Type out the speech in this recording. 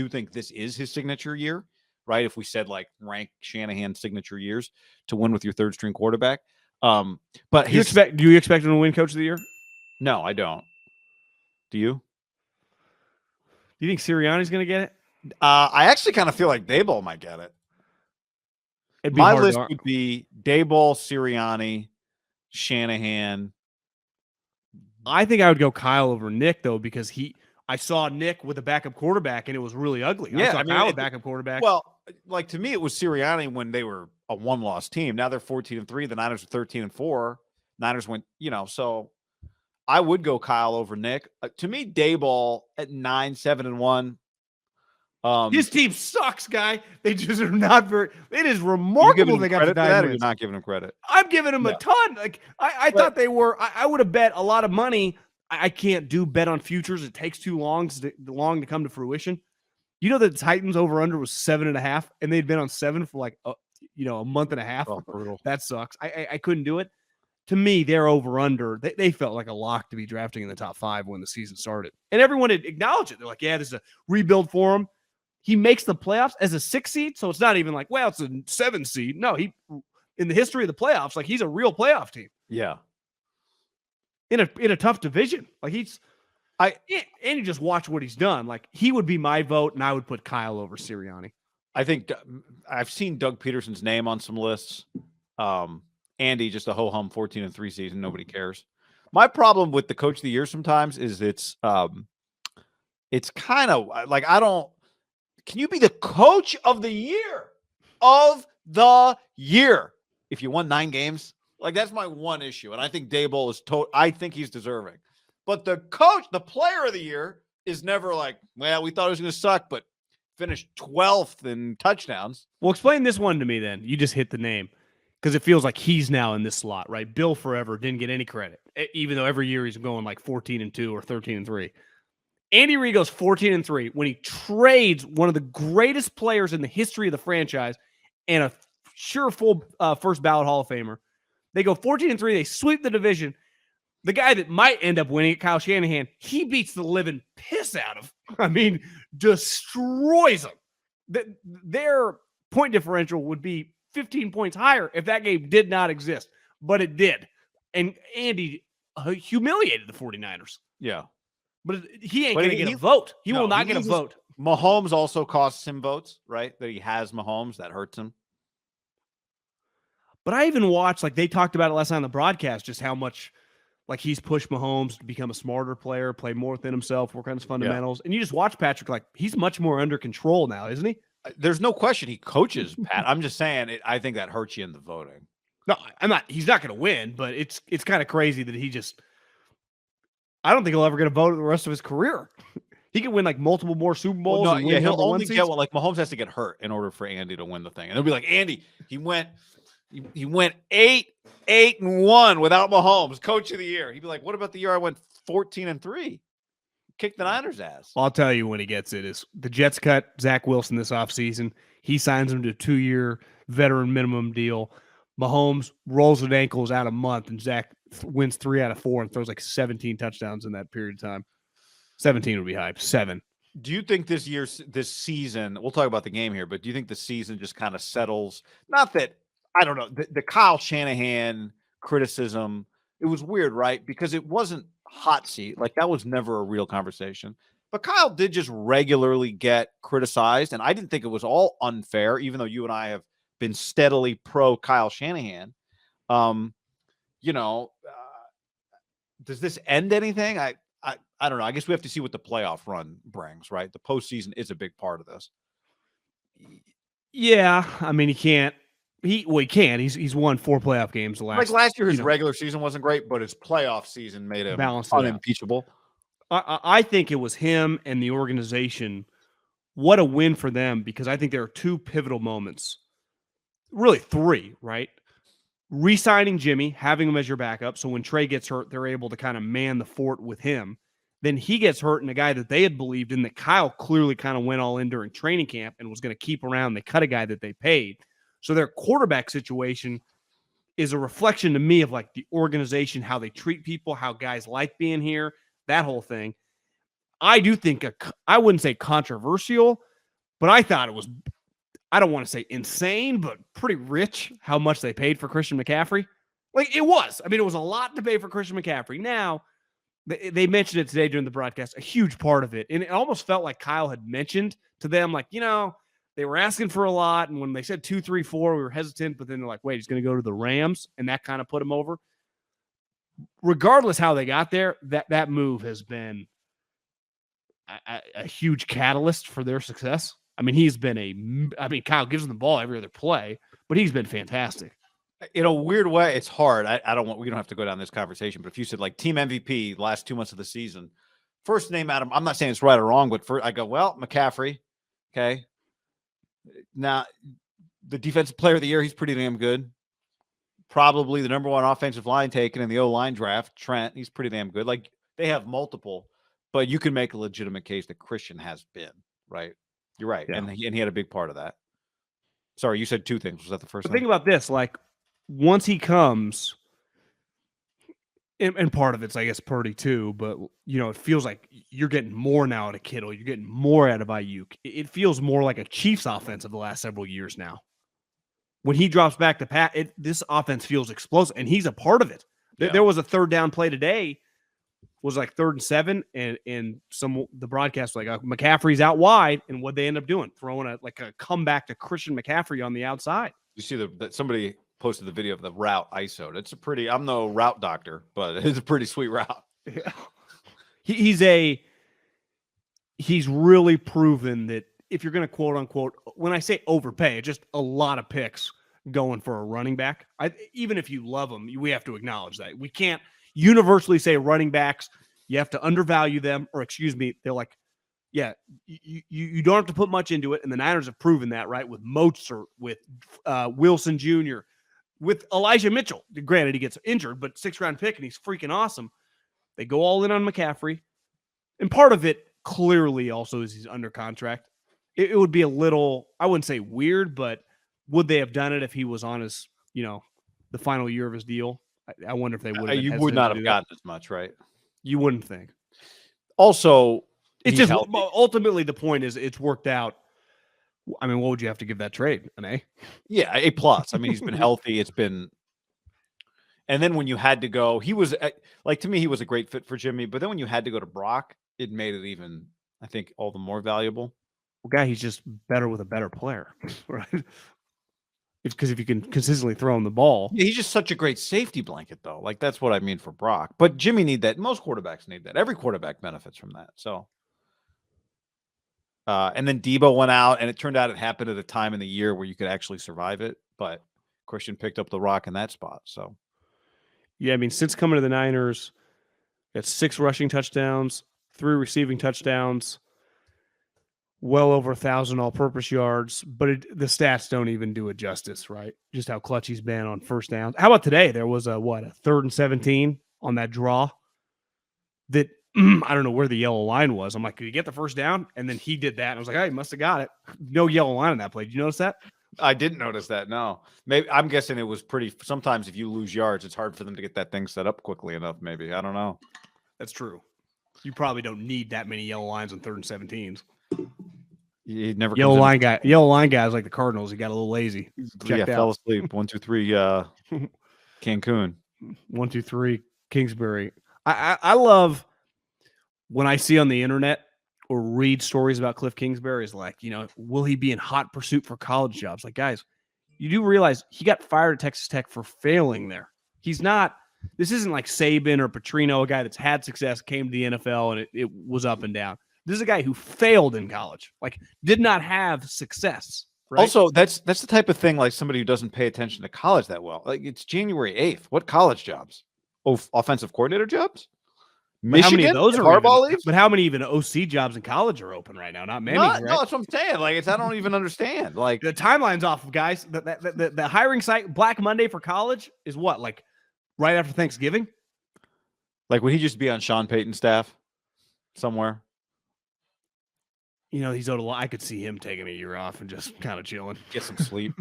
do think this is his signature year, right? If we said like rank Shanahan signature years to win with your third string quarterback. But do you expect him to win Coach of the Year? No, I don't. Do you? Do you think Sirianni's going to get it? I actually kind of feel like Daboll might get it. My list would be Daboll, Sirianni, Shanahan. I think I would go Kyle over Nick, though, because I saw Nick with a backup quarterback, and it was really ugly. Yeah, I saw Kyle with backup quarterback. Well, like to me, it was Sirianni when they were a one-loss team. Now they're 14-3. The Niners are 13-4. Niners went, so I would go Kyle over Nick. To me, Daboll at 9-7-1. His team sucks, guy. They just are not very. It is remarkable they got to that, or you're not giving him credit. I'm giving him a ton. Like I thought they were. I would have bet a lot of money. I can't bet on futures. It takes too long to come to fruition. You know that the Titans over under was 7.5, and they'd been on 7 for like a month and a half. Oh, brutal. That sucks. I couldn't do it. To me, they're over under. They felt like a lock to be drafting in the top 5 when the season started, and everyone had acknowledged it. They're like, yeah, this is a rebuild for him. He makes the playoffs as a 6 seed, so it's not even like, well, it's a 7 seed. No, he in the history of the playoffs, like he's a real playoff team. Yeah, in a tough division, like and you just watch what he's done. Like he would be my vote, and I would put Kyle over Sirianni. I think I've seen Doug Peterson's name on some lists. Andy, just a ho hum 14-3 season, nobody cares. My problem with the Coach of the Year sometimes is it's kind of like Can you be the Coach of the Year if you won 9 games? Like that's my one issue, and I think Daboll is I think he's deserving. But the player of the year, is never like, well, we thought it was going to suck, but finished 12th in touchdowns. Well, explain this one to me then. You just hit the name because it feels like he's now in this slot, right? Bill forever didn't get any credit, even though every year he's going like 14-2 or 13-3. Andy Reid goes 14-3 when he trades one of the greatest players in the history of the franchise and a full first ballot Hall of Famer. They go 14-3. They sweep the division. The guy that might end up winning it, Kyle Shanahan, he beats the living piss out of. I mean, destroys them. Their point differential would be 15 points higher if that game did not exist, but it did. And Andy humiliated the 49ers. Yeah. But he ain't going to get a vote. He will not get a vote. Mahomes also costs him votes, right? That he has Mahomes. That hurts him. But I even watched, like they talked about it last night on the broadcast, just how much like he's pushed Mahomes to become a smarter player, play more within himself, work on his fundamentals. Yeah. And you just watch Patrick, like he's much more under control now, isn't he? There's no question he coaches, Pat. I'm just saying, I think that hurts you in the voting. No, I'm not. He's not going to win, but it's kind of crazy that he just. I don't think he'll ever get a vote the rest of his career. He could win like multiple more Super Bowls. Well, no, he'll only get like Mahomes has to get hurt in order for Andy to win the thing, and they'll be like, Andy, he went 8-1 without Mahomes, Coach of the Year. He'd be like, what about the year I went 14-3? Kick the Niners' ass. I'll tell you when he gets it is the Jets cut Zach Wilson this offseason. He signs him to a 2-year veteran minimum deal. Mahomes rolls his ankles out a month, and Zach wins 3 out of 4 and throws like 17 touchdowns in that period of time. 17 would be high. 7. Do you think this season, we'll talk about the game here, but do you think the season just kind of settles? Not that, I don't know, the Kyle Shanahan criticism, it was weird, right? Because it wasn't hot seat. Like that was never a real conversation. But Kyle did just regularly get criticized, and I didn't think it was all unfair, even though you and I have been steadily pro Kyle Shanahan. Does this end anything? I don't know. I guess we have to see what the playoff run brings, right? The postseason is a big part of this. Yeah, I mean, he can't. He can. He's won 4 playoff games the last. Like last year, his regular season wasn't great, but his playoff season made him unimpeachable. I think it was him and the organization. What a win for them, because I think there are 2 pivotal moments. Really 3, right? Re-signing Jimmy, having him as your backup, so when Trey gets hurt, they're able to kind of man the fort with him. Then he gets hurt, and a guy that they had believed in, that Kyle clearly kind of went all in during training camp and was going to keep around. They cut a guy that they paid. So their quarterback situation is a reflection to me of like the organization, how they treat people, how guys like being here, that whole thing. I do think I wouldn't say controversial, But I thought it was, I don't want to say insane, but pretty rich how much they paid for Christian McCaffrey. Like it was. I mean, it was a lot to pay for Christian McCaffrey. Now, they mentioned it today during the broadcast, a huge part of it. And it almost felt like Kyle had mentioned to them, like, they were asking for a lot. And when they said 2, 3, 4, we were hesitant, but then they're like, wait, he's going to go to the Rams. And that kind of put him over. Regardless how they got there, that move has been a huge catalyst for their success. I mean, Kyle gives him the ball every other play, but he's been fantastic. In a weird way, it's hard. We don't have to go down this conversation, but if you said like team MVP last 2 months of the season, first name Adam, I'm not saying it's right or wrong, but I go, well, McCaffrey. Okay. Now the defensive player of the year, he's pretty damn good. Probably the number one offensive line taken in the O-line draft, Trent, he's pretty damn good. Like they have multiple, but you can make a legitimate case that Christian has been, right? You're right. Yeah. And he had a big part of that. Sorry, you said two things. Was that the first But thing? think about this, like once he comes, and part of it's, I guess, Purdy too, but it feels like you're getting more now out of Kittle. You're getting more out of Ayuk. It feels more like a Chiefs offense of the last several years now. When he drops back to Pat, this offense feels explosive, and he's a part of it. Yeah. There was a third down play today, was like 3rd and 7, and the broadcast was like McCaffrey's out wide, and what they end up doing, throwing a comeback to Christian McCaffrey on the outside. You see that somebody posted the video of the route ISO'd. It's a pretty. I'm no route doctor, but it's a pretty sweet route. Yeah. He's really proven that if you're going to quote unquote, when I say overpay, just a lot of picks going for a running back. Even if you love them, we have to acknowledge that. We can't universally say running backs, you have to undervalue them, or they're like, yeah, you don't have to put much into it. And the Niners have proven that, right? With Mozart, with Wilson Jr., with Elijah Mitchell. Granted, he gets injured, but 6th-round pick, and he's freaking awesome. They go all in on McCaffrey. And part of it clearly also is he's under contract. It would be a little, I wouldn't say weird, but would they have done it if he was on his, the final year of his deal? I wonder if they would have. You would not have gotten as much, right? You wouldn't think. Also, it's just healthy. Ultimately the point is it's worked out. I mean, what would you have to give that trade? An A? Yeah, A+. I mean, he's been healthy. It's been, and then when you had to go, he was like, to me, he was a great fit for Jimmy. But then when you had to go to Brock, it made it even, I think, all the more valuable. Well, guy, he's just better with a better player, right? It's because if you can consistently throw him the ball. Yeah, he's just such a great safety blanket, though. Like, that's what I mean for Brock. But Jimmy need that. Most quarterbacks need that. Every quarterback benefits from that. So, and then Debo went out, and it turned out it happened at a time in the year where you could actually survive it. But Christian picked up the rock in that spot. So, yeah, I mean, since coming to the Niners, got 6 rushing touchdowns, 3 receiving touchdowns, well over 1,000 all-purpose yards, but the stats don't even do it justice, right? Just how clutch he's been on first downs. How about today? There was a 3rd and 17 on that draw that I don't know where the yellow line was. I'm like, did he get the first down? And then he did that. And I was like, oh, he must have got it. No yellow line on that play. Did you notice that? I didn't notice that. No, maybe I'm guessing it was pretty. Sometimes if you lose yards, it's hard for them to get that thing set up quickly enough. Maybe I don't know. That's true. You probably don't need that many yellow lines on 3rd and 17s. He never yellow line guys like the Cardinals. He got a little lazy. Fell asleep. 1, 2, 3. Cancun. 1, 2, 3. Kingsbury. I love when I see on the internet or read stories about Cliff Kingsbury is like, will he be in hot pursuit for college jobs? Like, guys, you do realize he got fired at Texas Tech for failing there. He's not. This isn't like Saban or Petrino, a guy that's had success, came to the NFL, and it was up and down. This is a guy who failed in college, like did not have success. Right? Also, that's the type of thing like somebody who doesn't pay attention to college that well. Like it's January 8th. What college jobs? Offensive coordinator jobs? Michigan? How many of those are Harbaugh leaves? But how many even OC jobs in college are open right now? Not many. Right? No, that's what I'm saying. Like I don't even understand. Like the timeline's off, guys. The hiring site Black Monday for college is what, like right after Thanksgiving? Like would he just be on Sean Payton's staff somewhere? He's owed a lot. I could see him taking a year off and just kind of chilling. Get some sleep.